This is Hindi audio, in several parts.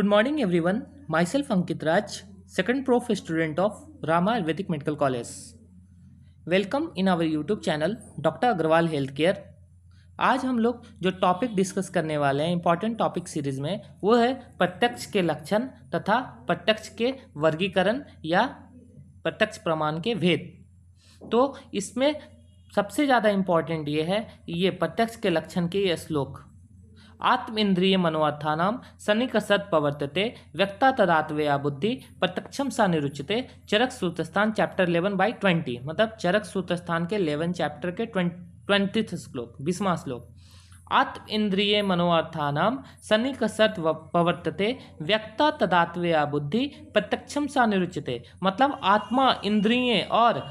Good morning everyone. Myself Ankit Raj, second prof student of Rama Ayurvedic Medical College. Welcome in our YouTube channel doctor Agrawal health care. आज हम लोग जो टॉपिक डिस्कस करने वाले हैं इंपॉर्टेंट टॉपिक सीरीज में वो है प्रत्यक्ष के लक्षण तथा प्रत्यक्ष के वर्गीकरण या प्रत्यक्ष प्रमाण के भेद। तो इसमें सबसे ज़्यादा इम्पॉर्टेंट ये है ये प्रत्यक्ष के लक्षण के ये श्लोक आत्म इंद्रिय मनोअर्थानाम सन्निकषत् प्रवर्तते व्यक्ता तदात्वया बुद्धि प्रत्यक्षम सा निरुच्यते चरक सूत्रस्थान चैप्टर 11/20 मतलब चरक सूत्रस्थान के 11 चैप्टर के 20th श्लोक 20वां श्लोक। आत्म इंद्रिय मनोअर्थानाम सन्निकषत् प्रवर्तते व्यक्ता तदात्वया बुद्धि प्रत्यक्षम सा निरुच्यते मतलब आत्मा इंद्रिय और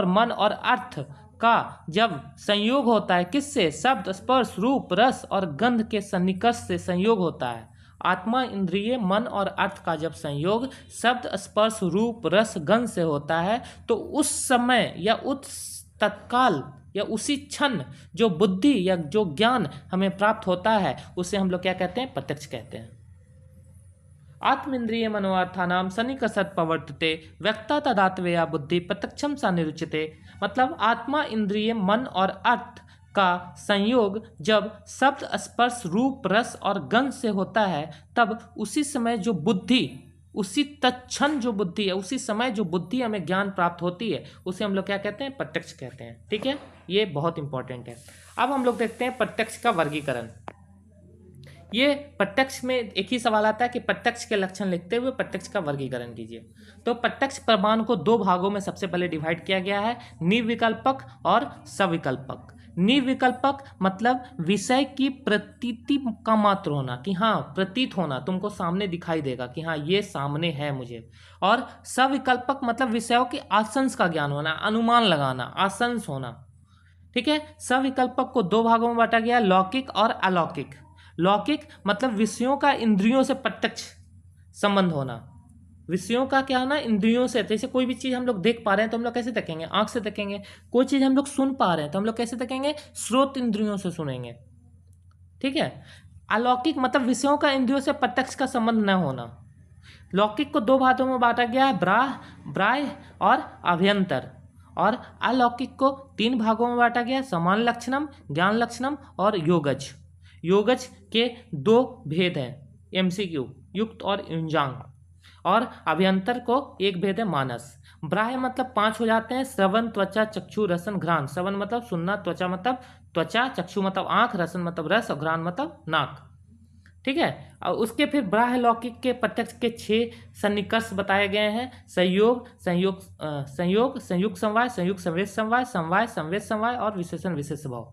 मन और अर्थ का जब संयोग होता है किससे, शब्द स्पर्श रूप रस और गंध के सन्निकर्ष से संयोग होता है। आत्मा इंद्रिय मन और अर्थ का जब संयोग शब्द स्पर्श रूप रस गंध से होता है तो उस समय या उस तत्काल या उसी क्षण जो बुद्धि या जो ज्ञान हमें प्राप्त होता है उसे हम लोग क्या कहते हैं, प्रत्यक्ष कहते हैं। आत्मेन्द्रिय मनोअर्थानाम सन्निकषत् प्रवर्तते व्यक्ता तदात्वया बुद्धि प्रत्यक्षम सा निरुच्यते मतलब आत्मा इंद्रिय मन और अर्थ का संयोग जब शब्द स्पर्श रूप रस और गंध से होता है तब उसी समय जो बुद्धि उसी तत्क्षण जो बुद्धि है उसी समय जो बुद्धि हमें ज्ञान प्राप्त होती है उसे हम लोग क्या कहते हैं, प्रत्यक्ष कहते हैं। ठीक है, ये बहुत इंपॉर्टेंट है। अब हम लोग देखते हैं प्रत्यक्ष का वर्गीकरण। ये प्रत्यक्ष में एक ही सवाल आता है कि प्रत्यक्ष के लक्षण लिखते हुए प्रत्यक्ष का वर्गीकरण कीजिए। तो प्रत्यक्ष प्रमाण को दो भागों में सबसे पहले डिवाइड किया गया है, निर्विकल्पक और सविकल्पक। निर्विकल्पक मतलब विषय की प्रतीति का मात्र होना कि हाँ प्रतीत होना, तुमको सामने दिखाई देगा कि हाँ ये सामने है मुझे। और सविकल्पक मतलब विषयों के आशंस का ज्ञान होना, अनुमान लगाना, आशंस होना। ठीक है, सविकल्पक को दो भागों में बांटा गया, लौकिक और अलौकिक। लौकिक मतलब विषयों का इंद्रियों से प्रत्यक्ष संबंध होना। विषयों का क्या होना, इंद्रियों से। जैसे कोई भी चीज़ हम लोग देख पा रहे हैं तो हम लोग कैसे देखेंगे, आंख से देखेंगे। कोई चीज़ हम लोग सुन पा रहे हैं तो हम लोग कैसे देखेंगे, श्रोत इंद्रियों से सुनेंगे। ठीक है। अलौकिक मतलब विषयों का इंद्रियों से प्रत्यक्ष का संबंध न होना। लौकिक को दो भागों में बांटा गया है, बाह्य और अभ्यंतर। और अलौकिक को तीन भागों में बांटा गया, समान लक्षणम, ज्ञान लक्षणम और योगज। योगज के दो भेद हैं, एमसीक्यू युक्त और युंजांग। और अभ्यंतर को एक भेद है, मानस। बाह्य मतलब 5 हो जाते हैं, श्रवण त्वचा चक्षु रसन घ्राण। श्रवण मतलब सुनना, त्वचा मतलब त्वचा, चक्षु मतलब आंख, रसन मतलब रस और घ्राण मतलब नाक। ठीक है। और उसके फिर बाह्य लौकिक के प्रत्यक्ष के 6 सन्निकर्ष बताए गए हैं, संयोग, संयुक्त समवाय, संयुक्त संवेद समवाय, समवाय, संवेद समवाय और विशेषण विशेष भाव।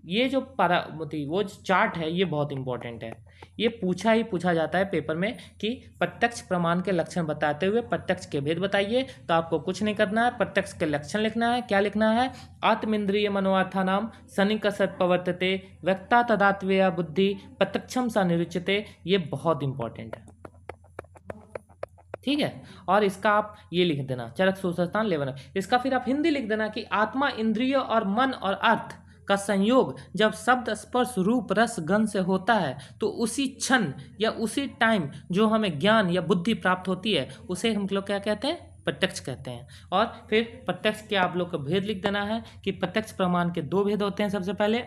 ये जो वो जो चार्ट है ये बहुत इंपॉर्टेंट है। ये पूछा जाता है पेपर में कि प्रत्यक्ष प्रमाण के लक्षण बताते हुए प्रत्यक्ष के भेद बताइए। तो आपको कुछ नहीं करना है, प्रत्यक्ष के लक्षण लिखना है। क्या लिखना है, आत्मेन्द्रिय मनोअर्थानाम सन्निकषत् प्रवर्तते व्यक्ता तदात्वया बुद्धि प्रत्यक्षम सा निरुच्यते। ये बहुत इंपॉर्टेंट है। ठीक है। और इसका आप ये लिख देना, चरक सूत्रस्थान 11। इसका फिर आप हिंदी लिख देना कि आत्मा इंद्रिय और मन और अर्थ का संयोग जब शब्द स्पर्श रूप रस गंध से होता है तो उसी क्षण या उसी टाइम जो हमें ज्ञान या बुद्धि प्राप्त होती है उसे हम लोग क्या कहते हैं, प्रत्यक्ष कहते हैं। और फिर प्रत्यक्ष के आप लोग को भेद लिख देना है कि प्रत्यक्ष प्रमाण के दो भेद होते हैं। सबसे पहले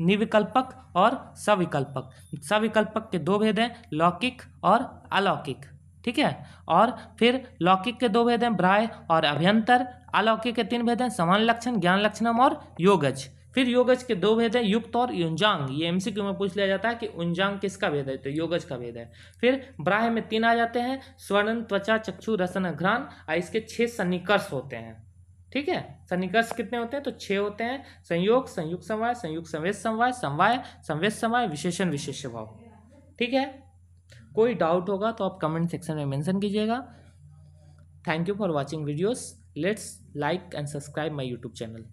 निर्विकल्पक और सविकल्पक। सविकल्पक के दो भेद हैं, लौकिक और अलौकिक। ठीक है। और फिर लौकिक के दो भेद हैं, बाह्य और अभ्यंतर। अलौकिक के 3 भेद हैं, समान लक्षण, ज्ञान लक्षणम और योगज। फिर योगज के 2 भेद हैं, युक्त और युंजांग। ये एमसीक्यू में पूछ लिया जाता है कि युंजांग किसका भेद है, तो योगज का भेद है। फिर बाह्य में 3 आ जाते हैं, स्वर्ण त्वचा चक्षु रसन घ्राण। और इसके 6 सन्निकर्ष होते हैं। ठीक है। सन्निकर्ष कितने होते हैं, तो 6 होते हैं, संयोग, संयुक्त समवाय, संयुक्त संवेद समवाय, समवाय, संवेद समवाय, विशेषण विशेष भाव। ठीक है। कोई डाउट होगा तो आप कमेंट सेक्शन में मेंशन कीजिएगा। Thank you for watching videos. Let's like and subscribe my YouTube channel.